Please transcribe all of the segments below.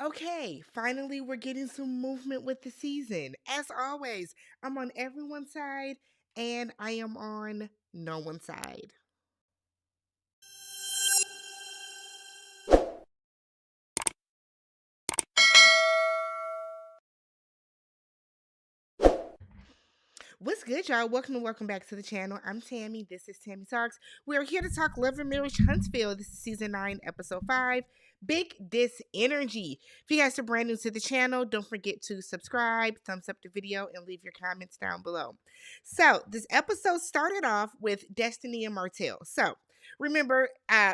Okay, finally, we're getting some movement with the season. As always, I'm on everyone's side and I am on no one's side. What's good, y'all? Welcome and welcome back to the channel. I'm Tammy. This is TammyTalks. We're here to talk Love and Marriage Huntsville. This is season 9, episode 5. Big Dis Energy. If you guys are brand new to the channel, don't forget to subscribe, thumbs up the video, and leave your comments down below. So, this episode started off with Destiny and Martell. So, remember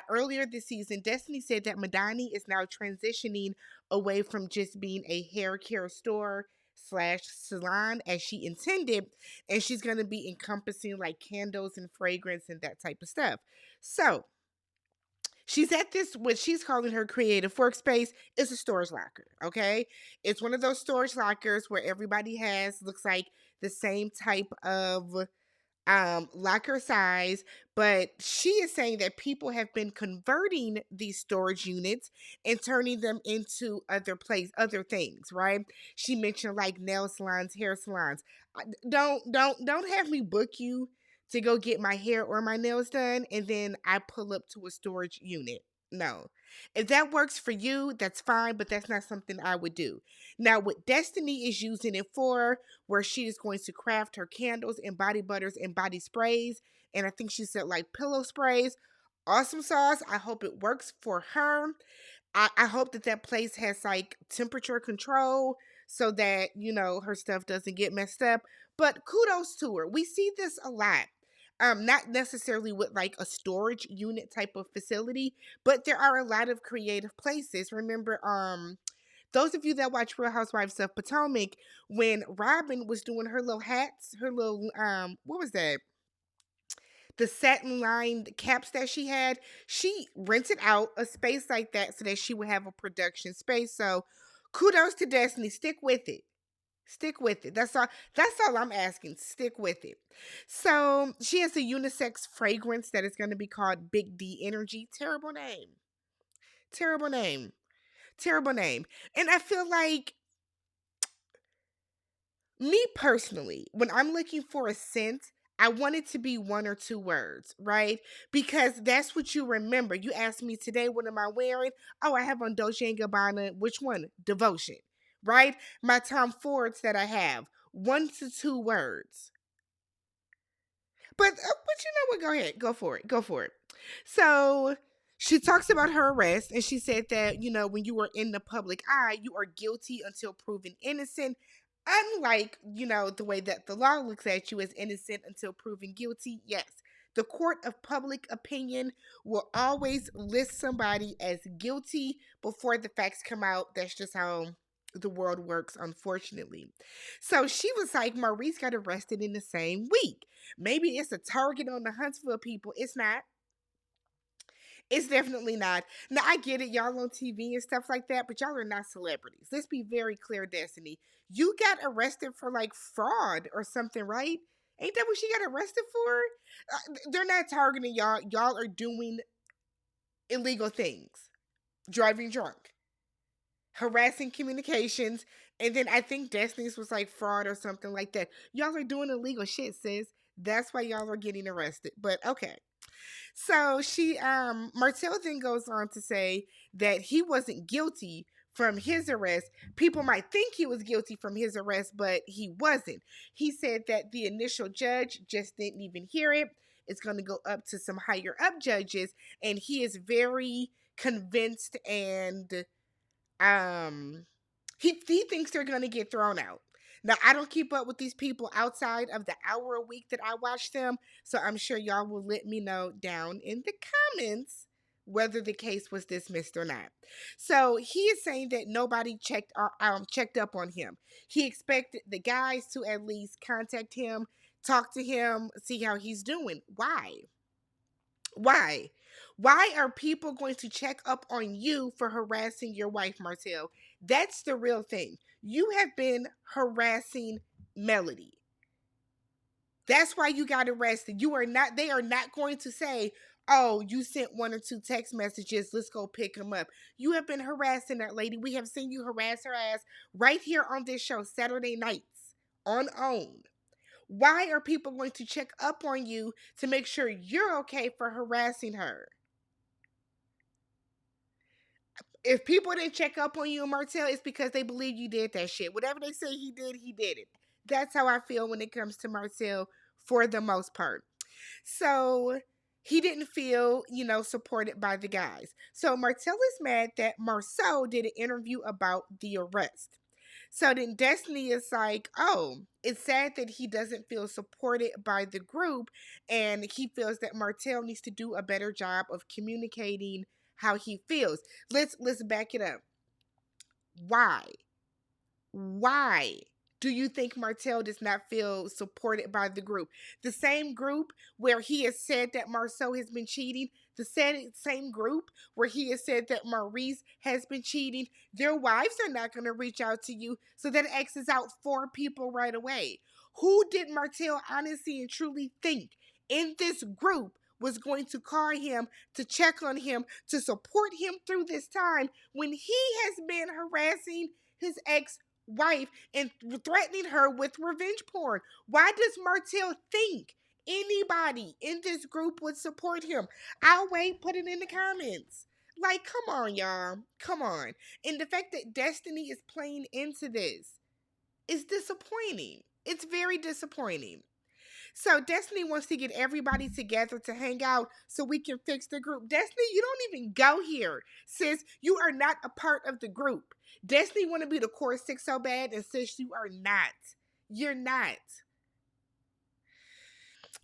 earlier this season, Destiny said that Madani is now transitioning away from just being a hair care store slash salon as she intended, and she's going to be encompassing like candles and fragrance and that type of stuff. So she's at this, what she's calling her creative workspace is a storage locker. Okay. It's one of those storage lockers where everybody has, looks like the same type of locker size, but she is saying that people have been converting these storage units and turning them into other things, right? She mentioned like nail salons, hair salons. Don't have me book you to go get my hair or my nails done and then I pull up to a storage unit. No. If that works for you, that's fine, but that's not something I would do. Now, what Destiny is using it for, where she is going to craft her candles and body butters and body sprays, and I think she said like pillow sprays. Awesome sauce. I hope it works for her. I hope that that place has like temperature control so that, her stuff doesn't get messed up. But kudos to her. We see this a lot. Not necessarily with like a storage unit type of facility, but there are a lot of creative places. Remember, those of you that watch Real Housewives of Potomac, when Robin was doing her little hats, her little what was that? The satin lined caps that she rented out a space like that so that she would have a production space. So kudos to Destiny. Stick with it. Stick with it. That's all I'm asking. Stick with it. So she has a unisex fragrance that is going to be called Big D Energy. Terrible name. Terrible name. Terrible name. And I feel like, me personally, when I'm looking for a scent, I want it to be one or two words, right? Because that's what you remember. You asked me today, what am I wearing? Oh, I have on Dolce& and Gabbana. Which one? Devotion, right? My Tom Fords that I have, 1 to 2 words. But you know what? Go ahead, go for it, go for it. So she talks about her arrest, and she said that when you are in the public eye, you are guilty until proven innocent. Unlike the way that the law looks at you as innocent until proven guilty. Yes, the court of public opinion will always list somebody as guilty before the facts come out. That's just how the world works, unfortunately. So she was like, Maurice got arrested in the same week. Maybe it's a target on the Huntsville people. It's not. It's definitely not. Now, I get it. Y'all on TV and stuff like that, but y'all are not celebrities. Let's be very clear, Destiny. You got arrested for like fraud or something, right? Ain't that what she got arrested for? They're not targeting y'all. Y'all are doing illegal things, driving drunk, harassing communications, and then I think Destiny's was like fraud or something like that. Y'all are doing illegal shit, sis. That's why y'all are getting arrested. But okay. So Martell then goes on to say that he wasn't guilty from his arrest. People might think he was guilty from his arrest, but he wasn't. He said that the initial judge just didn't even hear it. It's going to go up to some higher up judges, and he is very convinced and he thinks they're going to get thrown out. Now, I don't keep up with these people outside of the hour a week that I watch them, so I'm sure y'all will let me know down in the comments whether the case was dismissed or not. So he is saying that nobody checked up on him. He expected the guys to at least contact him, talk to him, see how he's doing. Why? Why? Why are people going to check up on you for harassing your wife, Martell? That's the real thing. You have been harassing Melody. That's why you got arrested. They are not going to say, oh, you sent one or two text messages. Let's go pick him up. You have been harassing that lady. We have seen you harass her ass right here on this show, Saturday nights on OWN. Why are people going to check up on you to make sure you're okay for harassing her? If people didn't check up on you and Martell, it's because they believe you did that shit. Whatever they say he did it. That's how I feel when it comes to Martell for the most part. So he didn't feel, supported by the guys. So Martell is mad that Marsau did an interview about the arrest. So then Destiny is like, oh, it's sad that he doesn't feel supported by the group, and he feels that Martell needs to do a better job of communicating how he feels. Let's back it up. Why? Why do you think Martell does not feel supported by the group? The same group where he has said that Marsau has been cheating, the same group where he has said that Maurice has been cheating, their wives are not going to reach out to you, so that X's out 4 people right away. Who did Martell honestly and truly think in this group was going to call him, to check on him, to support him through this time when he has been harassing his ex-wife and threatening her with revenge porn? Why does Martell think anybody in this group would support him? I'll wait, put it in the comments. Like, come on, y'all. Come on. And the fact that Destiny is playing into this is disappointing. It's very disappointing. So Destiny wants to get everybody together to hang out so we can fix the group. Destiny, you don't even go here, sis. You are not a part of the group. Destiny want to be the core 6 so bad, and sis, you are not. You're not.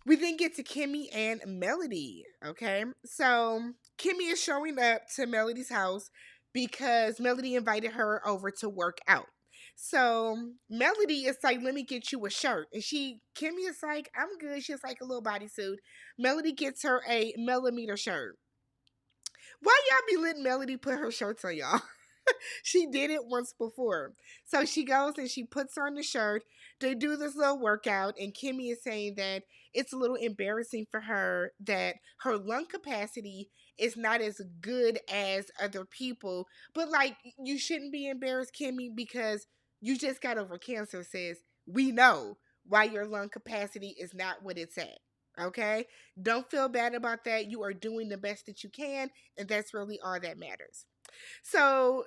We then get to Kimmy and Melody, okay? So Kimmy is showing up to Melody's house because Melody invited her over to work out. So Melody is like, let me get you a shirt. And Kimmy is like, I'm good. She's like a little bodysuit. Melody gets her a millimeter shirt. Why y'all be letting Melody put her shirts on y'all? She did it once before. So she goes and she puts on the shirt. They do this little workout, and Kimmy is saying that it's a little embarrassing for her that her lung capacity is not as good as other people. But like, you shouldn't be embarrassed, Kimmy, because you just got over cancer, sis. We know why your lung capacity is not what it's at. Okay? Don't feel bad about that. You are doing the best that you can, and that's really all that matters. So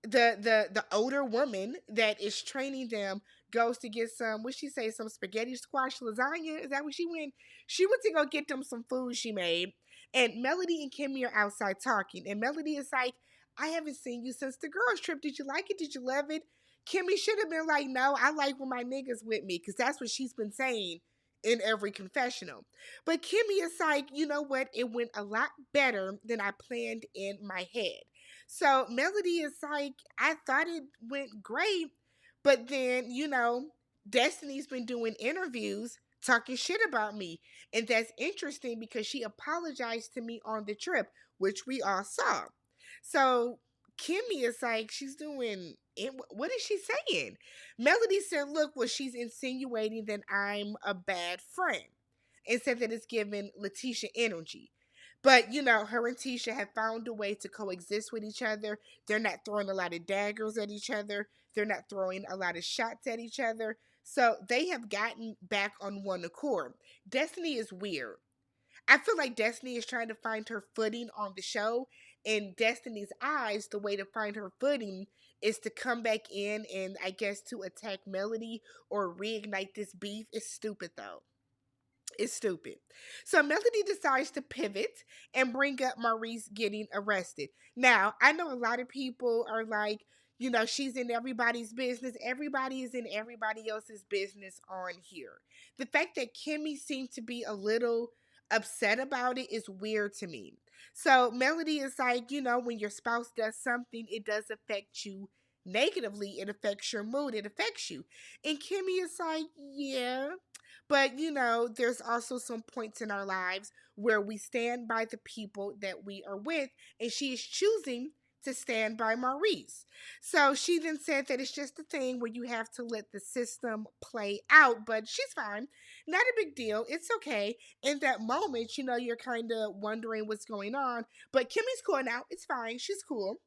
the older woman that is training them goes to get some, what she say, some spaghetti squash lasagna. Is that what she went? She went to go get them some food she made. And Melody and Kimmy are outside talking. And Melody is like, I haven't seen you since the girls' trip. Did you like it? Did you love it? Kimmy should have been like, no, I like when my niggas with me. Because that's what she's been saying in every confessional. But Kimmy is like, you know what? It went a lot better than I planned in my head. So Melody is like, I thought it went great, but then, Destiny's been doing interviews talking shit about me. And that's interesting because she apologized to me on the trip, which we all saw. So Kimmy is like, she's doing it. What is she saying? Melody said, look, well, she's insinuating that I'm a bad friend and said that it's giving Letitia energy. But, her and Tisha have found a way to coexist with each other. They're not throwing a lot of daggers at each other. They're not throwing a lot of shots at each other. So they have gotten back on one accord. Destiny is weird. I feel like Destiny is trying to find her footing on the show. In Destiny's eyes, the way to find her footing is to come back in and, I guess, to attack Melody or reignite this beef. It's stupid, though. It's stupid. So Melody decides to pivot and bring up Maurice getting arrested. Now, I know a lot of people are like, she's in everybody's business. Everybody is in everybody else's business on here. The fact that Kimmy seemed to be a little upset about it is weird to me. So Melody is like, when your spouse does something, it does affect you negatively. It affects your mood. It affects you. And Kimmy is like, yeah. But, there's also some points in our lives where we stand by the people that we are with, and she is choosing to stand by Maurice. So she then said that it's just a thing where you have to let the system play out, but she's fine. Not a big deal. It's okay. In that moment, you're kind of wondering what's going on, but Kimmy's cool now. It's fine. She's cool.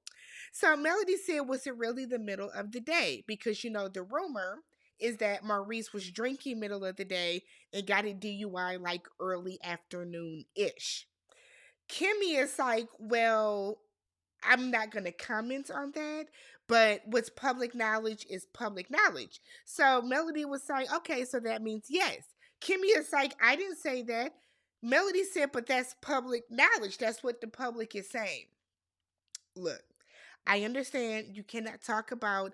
So Melody said, was it really the middle of the day? Because, the rumor is that Maurice was drinking middle of the day and got a DUI like early afternoon ish. Kimmy is like, well, I'm not going to comment on that, but what's public knowledge is public knowledge. So Melody was like, okay, so that means yes. Kimmy is like, I didn't say that. Melody said, but that's public knowledge. That's what the public is saying. Look, I understand you cannot talk about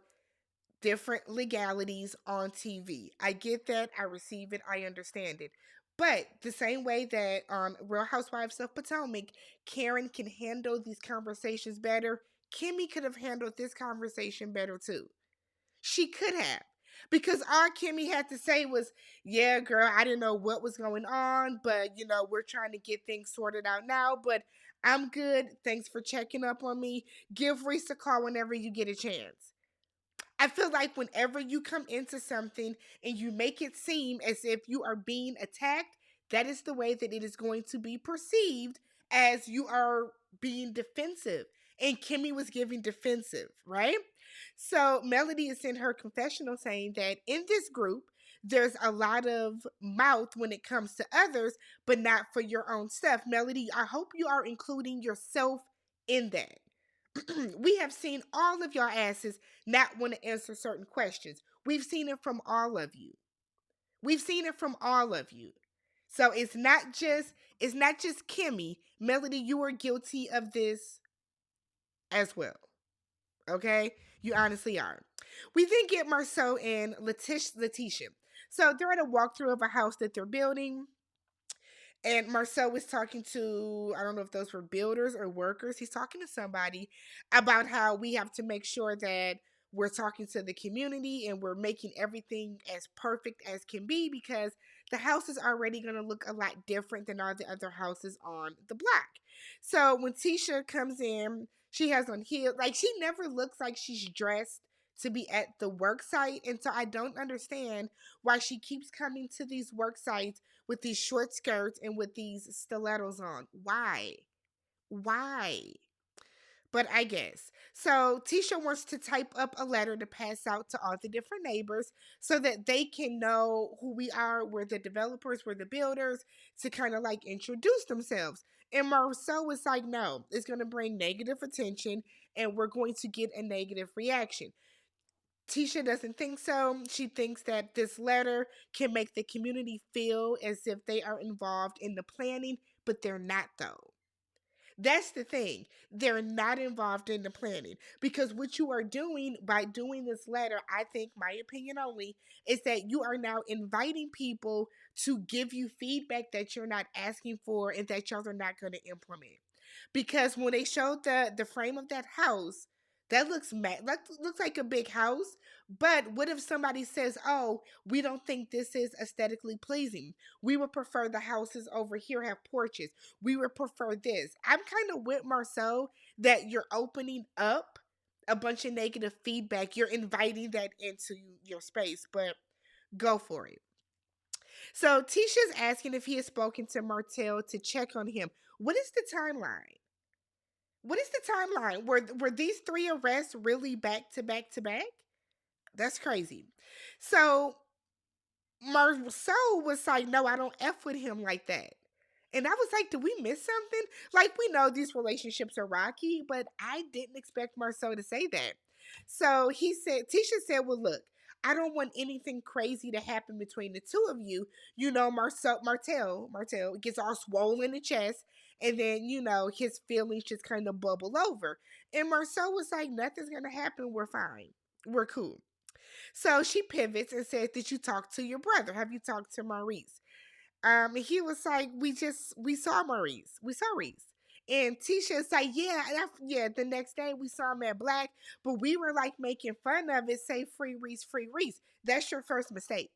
different legalities on TV. I get that. I receive it. I understand it. But the same way that on Real Housewives of Potomac, Karen can handle these conversations better, Kimmy could have handled this conversation better too. She could have. Because all Kimmy had to say was, yeah, girl, I didn't know what was going on, but, we're trying to get things sorted out now, but I'm good. Thanks for checking up on me. Give Reese a call whenever you get a chance. I feel like whenever you come into something and you make it seem as if you are being attacked, that is the way that it is going to be perceived as you are being defensive. And Kimmy was giving defensive, right? So Melody is in her confessional saying that in this group, there's a lot of mouth when it comes to others, but not for your own stuff. Melody, I hope you are including yourself in that. We have seen all of your asses not want to answer certain questions. We've seen it from all of you. We've seen it from all of you. So it's not just Kimmy. Melody, you are guilty of this as well. Okay? You honestly are. We then get Marsau and Letitia. So they're at a walkthrough of a house that they're building. And Marcel was talking to, I don't know if those were builders or workers. He's talking to somebody about how we have to make sure that we're talking to the community and we're making everything as perfect as can be because the house is already going to look a lot different than all the other houses on the block. So when Tisha comes in, she has on heels. Like, she never looks like she's dressed to be at the work site. And so I don't understand why she keeps coming to these work sites with these short skirts and with these stilettos on. Why? Why? But I guess. So Tisha wants to type up a letter to pass out to all the different neighbors so that they can know who we are. We're the developers, we're the builders, to kind of like introduce themselves. And Marcel was like, no, it's going to bring negative attention and we're going to get a negative reaction. Tisha doesn't think so. She thinks that this letter can make the community feel as if they are involved in the planning, but they're not, though. That's the thing. They're not involved in the planning because what you are doing by doing this letter, I think, my opinion only, is that you are now inviting people to give you feedback that you're not asking for and that y'all are not going to implement. Because when they showed the frame of that house, that looks like a big house. But what if somebody says, "Oh, we don't think this is aesthetically pleasing. We would prefer the houses over here have porches. We would prefer this." I'm kind of with Marcel that you're opening up a bunch of negative feedback. You're inviting that into your space, but go for it. So Tisha's asking if he has spoken to Martell to check on him. What is the timeline? What is the timeline? Were these three arrests really back to back to back? That's crazy. So Marceau was like, no, I don't F with him like that. And I was like, did we miss something? Like, we know these relationships are rocky, but I didn't expect Marceau to say that. So Tisha said, well, look, I don't want anything crazy to happen between the two of you. Martell gets all swollen in the chest, and then, his feelings just kind of bubble over. And Marceau was like, nothing's going to happen. We're fine. We're cool. So she pivots and says, did you talk to your brother? Have you talked to Maurice? He was like, we saw Maurice. We saw Reese. And Tisha's like, yeah, the next day we saw him at Black, but we were like making fun of it, say free Reese, free Reese. That's your first mistake.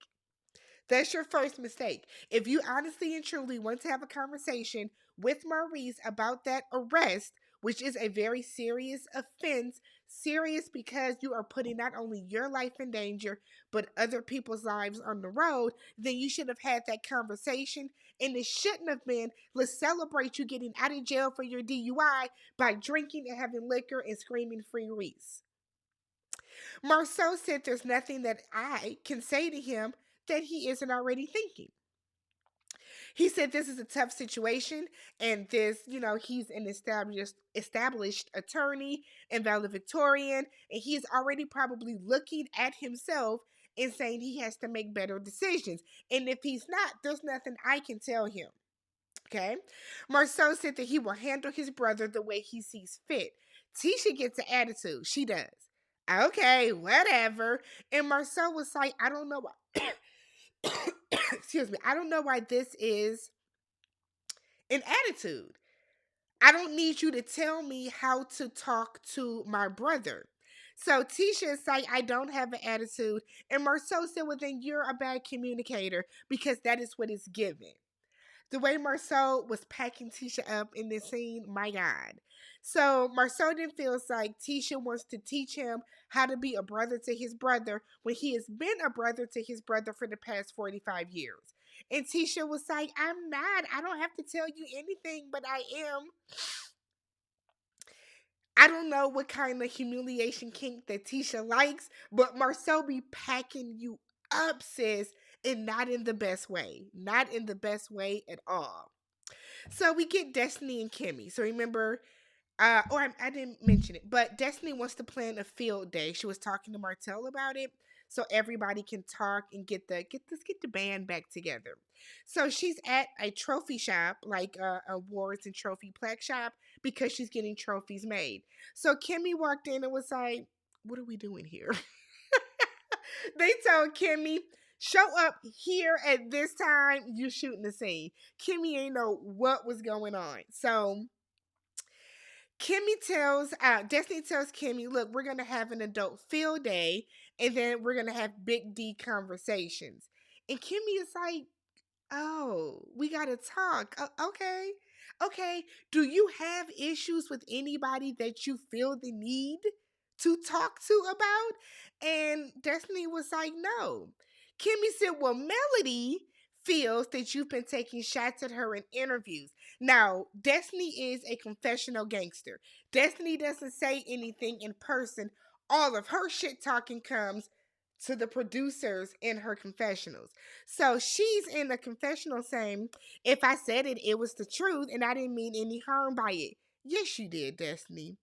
That's your first mistake. If you honestly and truly want to have a conversation with Maurice about that arrest, which is a very serious offense. Serious because you are putting not only your life in danger, but other people's lives on the road. Then you should have had that conversation. And it shouldn't have been, let's celebrate you getting out of jail for your DUI by drinking and having liquor and screaming free Reese. Marceau said there's nothing that I can say to him that he isn't already thinking. He said this is a tough situation, and this, he's an established attorney and valedictorian, and he's already probably looking at himself and saying he has to make better decisions. And if he's not, there's nothing I can tell him. Okay. Marceau said that he will handle his brother the way he sees fit. Tisha gets an attitude. She does. Okay, whatever. And Marceau was like, I don't know why. Excuse me. I don't know why this is an attitude. I don't need you to tell me how to talk to my brother. So Tisha is like, I don't have an attitude. And Marceau said, well, then you're a bad communicator because that is what is given. The way Marceau was packing Tisha up in this scene, my God. So Marceau then feels like Tisha wants to teach him how to be a brother to his brother when he has been a brother to his brother for the past 45 years. And Tisha was like, I'm not. I don't have to tell you anything, but I am. I don't know what kind of humiliation kink that Tisha likes, but Marceau be packing you up, sis, and not in the best way. Not in the best way at all. So we get Destiny and Kimmi. So remember, I didn't mention it, but Destiny wants to plan a field day. She was talking to Martell about it, so everybody can talk and get the band back together. So she's at a trophy shop, like awards and trophy plaque shop, because she's getting trophies made. So Kimmi walked in and was like, "What are we doing here?" They told Kimmi, show up here at this time, you're shooting the scene. Kimmi ain't know what was going on. So Destiny tells Kimmi, look, we're going to have an adult field day and then we're going to have big D conversations. And Kimmi is like, oh, we got to talk. Okay. Okay. Do you have issues with anybody that you feel the need to talk to about? And Destiny was like, no. Kimmi said, well, Melody feels that you've been taking shots at her in interviews. Now, Destiny is a confessional gangster. Destiny doesn't say anything in person. All of her shit talking comes to the producers in her confessionals. So she's in the confessional saying, if I said it, it was the truth and I didn't mean any harm by it. Yes, you did, Destiny.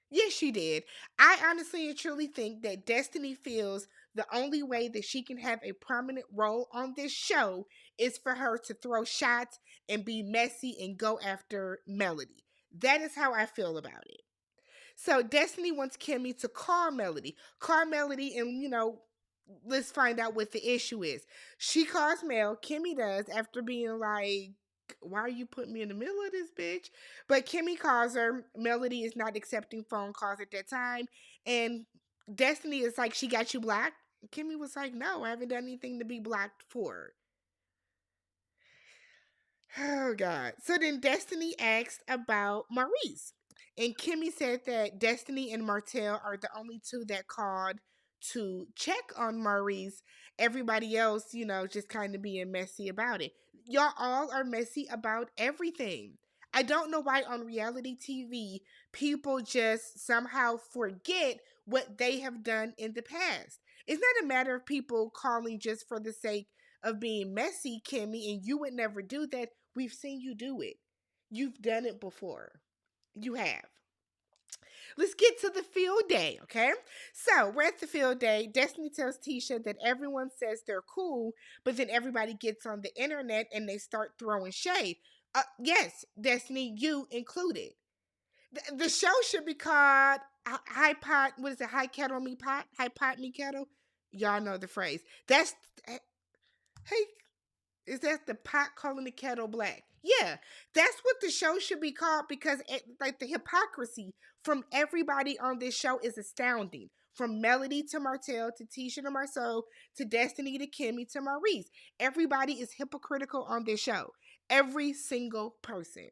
Yes, you did. I honestly and truly think that Destiny feels the only way that she can have a prominent role on this show is for her to throw shots and be messy and go after Melody. That is how I feel about it. So Destiny wants Kimmi to call Melody. Call Melody and, let's find out what the issue is. She calls Mel. Kimmi does after being like, why are you putting me in the middle of this, bitch? But Kimmi calls her. Melody is not accepting phone calls at that time. And Destiny is like, she got you blocked? Kimmi was like, no, I haven't done anything to be blocked for. Oh, God. So then Destiny asked about Maurice. And Kimmi said that Destiny and Martell are the only two that called to check on Maurice. Everybody else, just kind of being messy about it. Y'all all are messy about everything. I don't know why on reality TV people just somehow forget what they have done in the past. It's not a matter of people calling just for the sake of being messy, Kimmi, and you would never do that. We've seen you do it. You've done it before. You have. Let's get to the field day, okay? So we're at the field day. Destiny tells Tisha that everyone says they're cool, but then everybody gets on the internet and they start throwing shade. Yes, Destiny, you included. The show should be called High Pot. What is it? High Kettle Me Pot. High Pot Me Kettle. Y'all know the phrase. That's hey. Is that the pot calling the kettle black? Yeah, that's what the show should be called because like the hypocrisy from everybody on this show is astounding. From Melody to Martell to Tisha to Marsau to Destiny to Kimmi to Maurice. Everybody is hypocritical on this show. Every single person.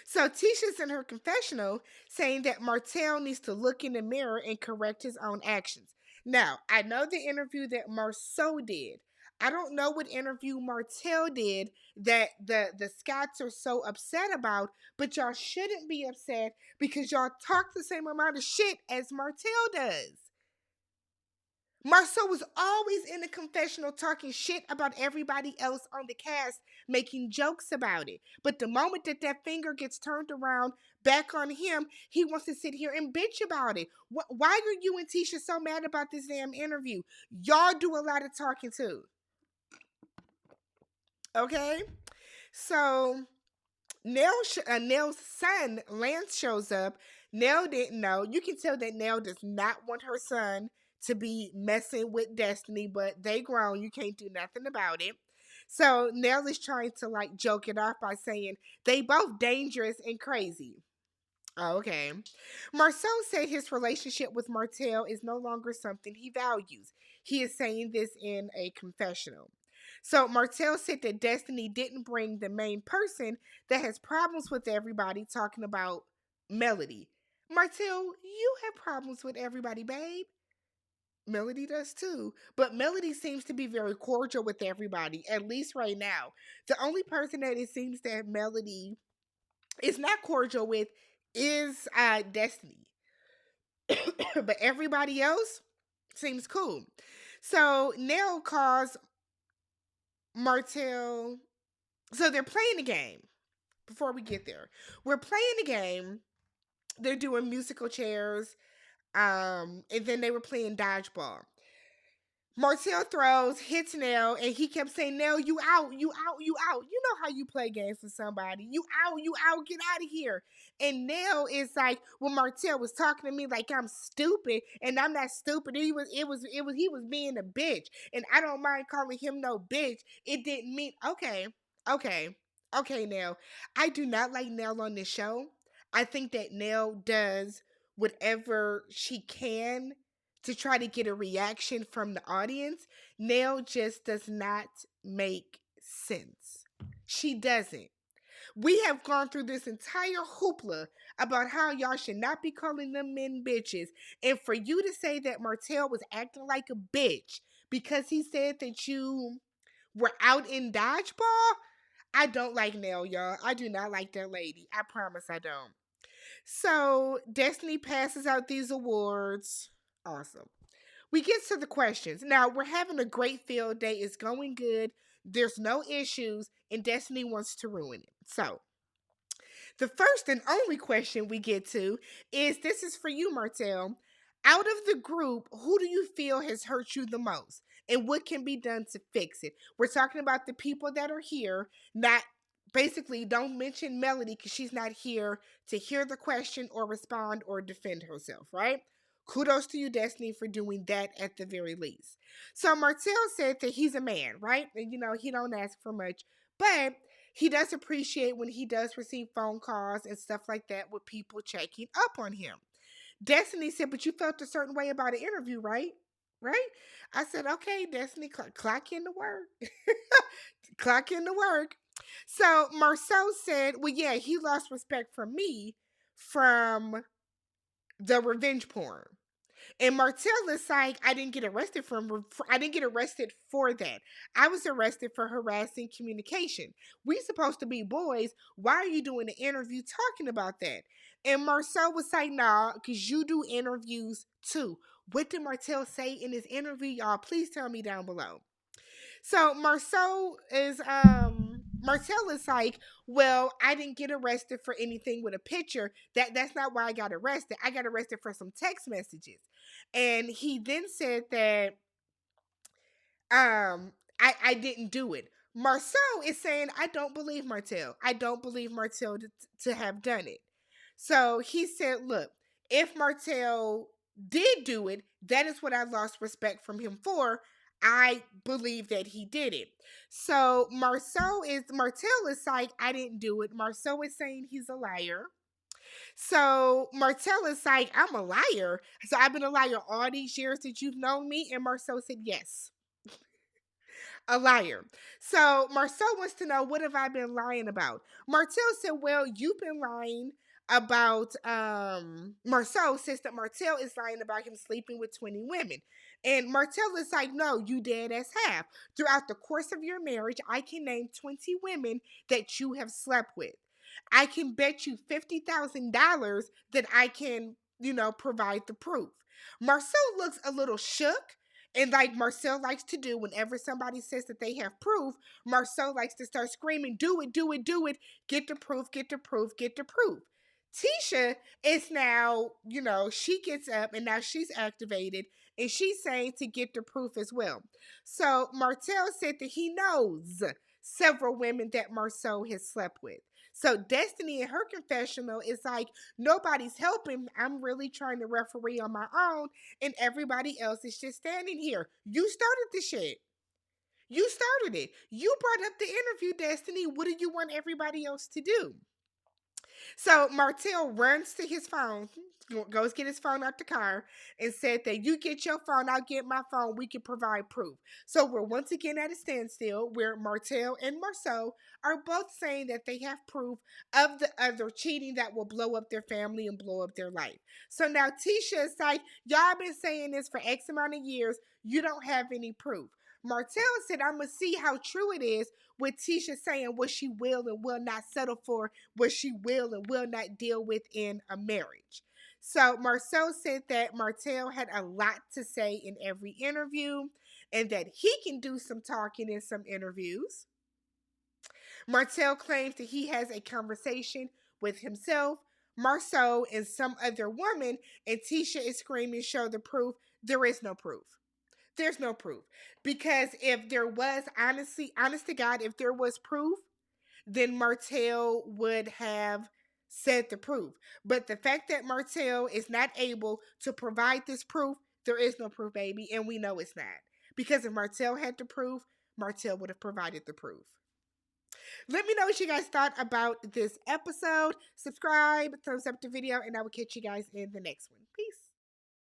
So Tisha's in her confessional saying that Martell needs to look in the mirror and correct his own actions. Now, I know the interview that Marsau did. I don't know what interview Martell did that the Scots are so upset about, but y'all shouldn't be upset because y'all talk the same amount of shit as Martell does. Marsau was always in the confessional talking shit about everybody else on the cast, making jokes about it. But the moment that that finger gets turned around back on him, he wants to sit here and bitch about it. Why are you and Tisha so mad about this damn interview? Y'all do a lot of talking too. Okay? So Nell's son, Lance, shows up. Nell didn't know. You can tell that Nell does not want her son to be messing with Destiny, but they grown. You can't do nothing about it. So Nell is trying to like joke it off by saying they both dangerous and crazy. Okay. Marsau said his relationship with Martell is no longer something he values. He is saying this in a confessional. So Martell said that Destiny didn't bring the main person that has problems with everybody, talking about Melody. Martell, you have problems with everybody, babe. Melody does too. But Melody seems to be very cordial with everybody, at least right now. The only person that it seems that Melody is not cordial with is Destiny. But everybody else seems cool. So Nell calls Martell. So they're playing the game. Before we get there, we're playing the game. They're doing musical chairs. And then they were playing dodgeball. Martell throws, hits Nell, and he kept saying, Nell, you out, you out, you out. You know how you play games with somebody. You out, get out of here. And Nell is like, well, Martell was talking to me like I'm stupid, and I'm not stupid. He was being a bitch. And I don't mind calling him no bitch. It didn't mean okay, Nell. I do not like Nell on this show. I think that Nell does whatever she can to try to get a reaction from the audience. Nell just does not make sense. She doesn't. We have gone through this entire hoopla about how y'all should not be calling them men bitches. And for you to say that Martell was acting like a bitch because he said that you were out in dodgeball, I don't like Nell, y'all. I do not like that lady. I promise I don't. So Destiny passes out these awards. Awesome. We get to the questions. Now, we're having a great field day. It's going good. There's no issues, and Destiny wants to ruin it. So, the first and only question we get to is this is for you, Martell. Out of the group, who do you feel has hurt you the most? And what can be done to fix it? We're talking about the people that are here, not basically don't mention Melody because she's not here to hear the question or respond or defend herself, right? Kudos to you, Destiny, for doing that at the very least. So Martell said that he's a man, right? And he don't ask for much, but he does appreciate when he does receive phone calls and stuff like that with people checking up on him. Destiny said, but you felt a certain way about an interview, right? Right? I said, okay, Destiny, clock in to work. Clock in to work. So Marsau said, well, yeah, he lost respect for me from the revenge porn. And Martell is like, I didn't get arrested I didn't get arrested for that. I was arrested for harassing communication. We supposed to be boys. Why are you doing an interview talking about that? And Marsau was like, nah, because you do interviews too. What did Martell say in his interview, y'all? Please tell me down below. So Martell is like, well, I didn't get arrested for anything with a picture. That's not why I got arrested. I got arrested for some text messages. And he then said that I didn't do it. Marsau is saying, I don't believe Martell. I don't believe Martell to have done it. So he said, look, if Martell did do it, that is what I lost respect from him for. I believe that he did it. So Martell is like, I didn't do it. Marsau is saying he's a liar. So Martell is like, I'm a liar. So I've been a liar all these years that you've known me. And Marsau said, yes. A liar. So Marsau wants to know, what have I been lying about? Martell said, well, you've been lying about Marsau says that Martell is lying about him sleeping with 20 women. And Martell is like, no, you dead as half. Throughout the course of your marriage, I can name 20 women that you have slept with. I can bet you $50,000 that I can, provide the proof. Marcel looks a little shook. And like Marcel likes to do whenever somebody says that they have proof, Marcel likes to start screaming, do it, do it, do it, get the proof, get the proof, get the proof. Tisha is now, she gets up and now she's activated and she's saying to get the proof as well. So Martell said that he knows several women that Marceau has slept with. So Destiny in her confessional is like, nobody's helping. I'm really trying to referee on my own, and everybody else is just standing here. You started the shit. You started it. You brought up the interview, Destiny. What do you want everybody else to do? So Martell runs to his phone, goes get his phone out the car, and said that you get your phone, I'll get my phone, we can provide proof. So we're once again at a standstill where Martell and Marsau are both saying that they have proof of the other cheating that will blow up their family and blow up their life. So now Tisha is like, y'all been saying this for X amount of years, you don't have any proof. Martell said, I'm going to see how true it is with Tisha saying what she will and will not settle for, what she will and will not deal with in a marriage. So Marsau said that Martell had a lot to say in every interview and that he can do some talking in some interviews. Martell claims that he has a conversation with himself, Marsau, and some other woman, and Tisha is screaming, show the proof. There is no proof. There's no proof. Because if there was, honest to God, if there was proof, then Martell would have said the proof. But the fact that Martell is not able to provide this proof, there is no proof, baby, and we know it's not. Because if Martell had the proof, Martell would have provided the proof. Let me know what you guys thought about this episode. Subscribe, thumbs up the video, and I will catch you guys in the next one. Peace.